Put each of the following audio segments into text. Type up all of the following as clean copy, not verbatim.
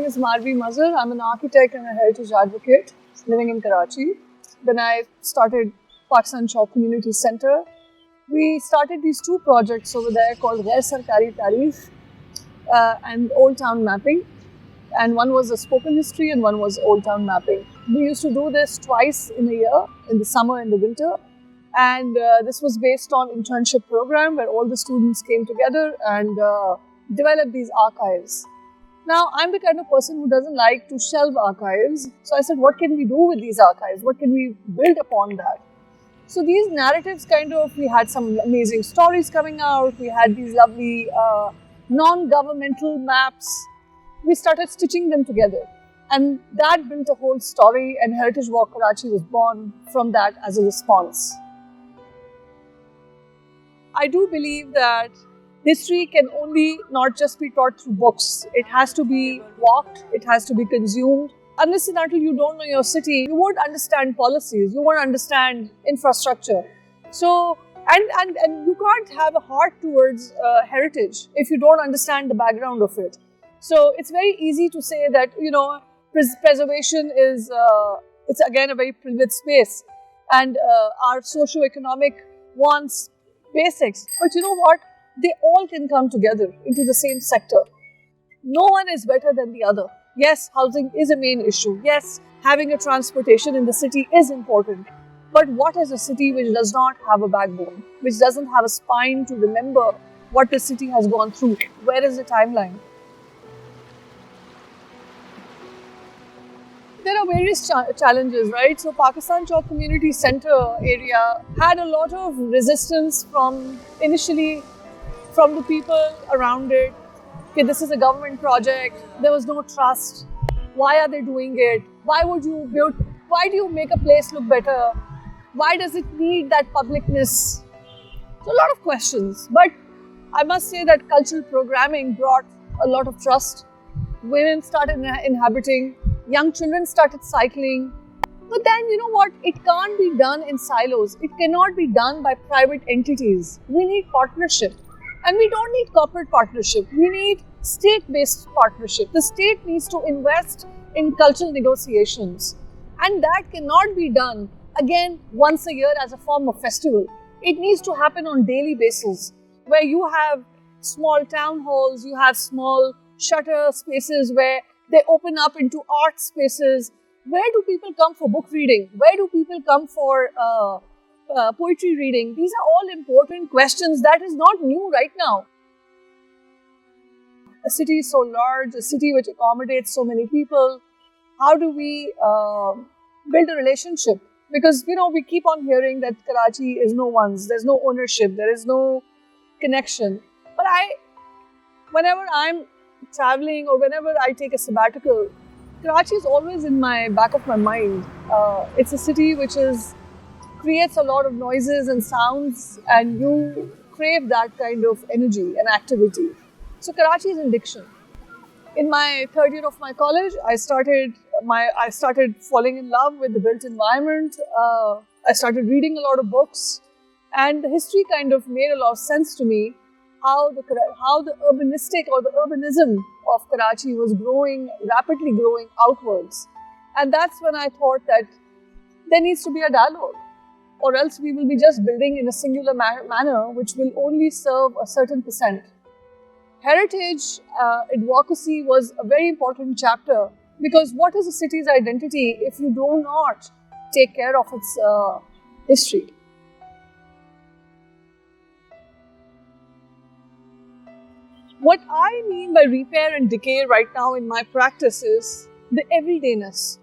name is Marvi Mazhar. I'm an architect and a heritage advocate living in Karachi. Then I started Pakistan Chowk Community Center. We started these two projects over there called Tarif and Old Town Mapping. And one was a spoken history and one was Old Town Mapping. We used to do this twice in a year, in the summer and the winter. And this was based on internship program where all the students came together and developed these archives. Now, I'm the kind of person who doesn't like to shelve archives. So I said, what can we do with these archives? What can we build upon that? So these narratives we had some amazing stories coming out. We had these lovely non-governmental maps. We started stitching them together. And that built a whole story, and Heritage Walks Karachi was born from that as a response. I do believe that history can only not just be taught through books. It has to be walked, it has to be consumed. Unless and until you don't know your city, you won't understand policies, you won't understand infrastructure. So, and you can't have a heart towards heritage if you don't understand the background of it. So, it's very easy to say that, preservation is, it's again a very privileged space. And our socio-economic wants, basics. But you know what? They all can come together into the same sector. No one is better than the other. Yes, housing is a main issue. Yes, having a transportation in the city is important. But what is a city which does not have a backbone, which doesn't have a spine to remember what the city has gone through? Where is the timeline? There are various challenges, right? So Pakistan Chowk Community Center area had a lot of resistance initially from the people around it. Okay, this is a government project. There was no trust. Why are they doing it? Why do you make a place look better? Why does it need that publicness? So a lot of questions. But I must say that cultural programming brought a lot of trust. Women started inhabiting. Young children started cycling. But then, you know what? It can't be done in silos. It cannot be done by private entities. We need partnership. And we don't need corporate partnership. We need state-based partnership. The state needs to invest in cultural negotiations. And that cannot be done, again, once a year as a form of festival. It needs to happen on daily basis, where you have small town halls, you have small shutter spaces where they open up into art spaces. Where do people come for book reading? Where do people come for poetry reading? These are all important questions that is not new right now. A city is so large, a city which accommodates so many people. How do we build a relationship? Because, we keep on hearing that Karachi is no one's. There's no ownership. There is no connection. But whenever I'm traveling or whenever I take a sabbatical, Karachi is always in my back of my mind. It's a city which creates a lot of noises and sounds, and you crave that kind of energy and activity. So Karachi is in diction. In my third year of my college, I started falling in love with the built environment. I started reading a lot of books, and the history kind of made a lot of sense to me. How the urbanistic or the urbanism of Karachi was rapidly growing outwards. And that's when I thought that there needs to be a dialogue, or else we will be just building in a singular manner, which will only serve a certain percent. Heritage advocacy was a very important chapter, because what is a city's identity if you do not take care of its history? What I mean by repair and decay right now in my practice is the everydayness.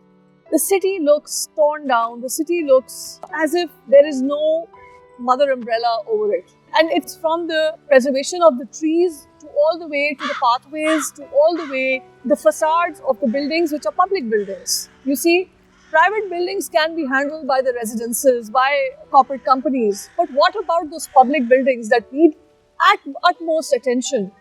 The city looks torn down. The city looks as if there is no mother umbrella over it. And it's from the preservation of the trees to all the way to the pathways, to all the way the facades of the buildings which are public buildings. You see, private buildings can be handled by the residences, by corporate companies. But what about those public buildings that need utmost attention?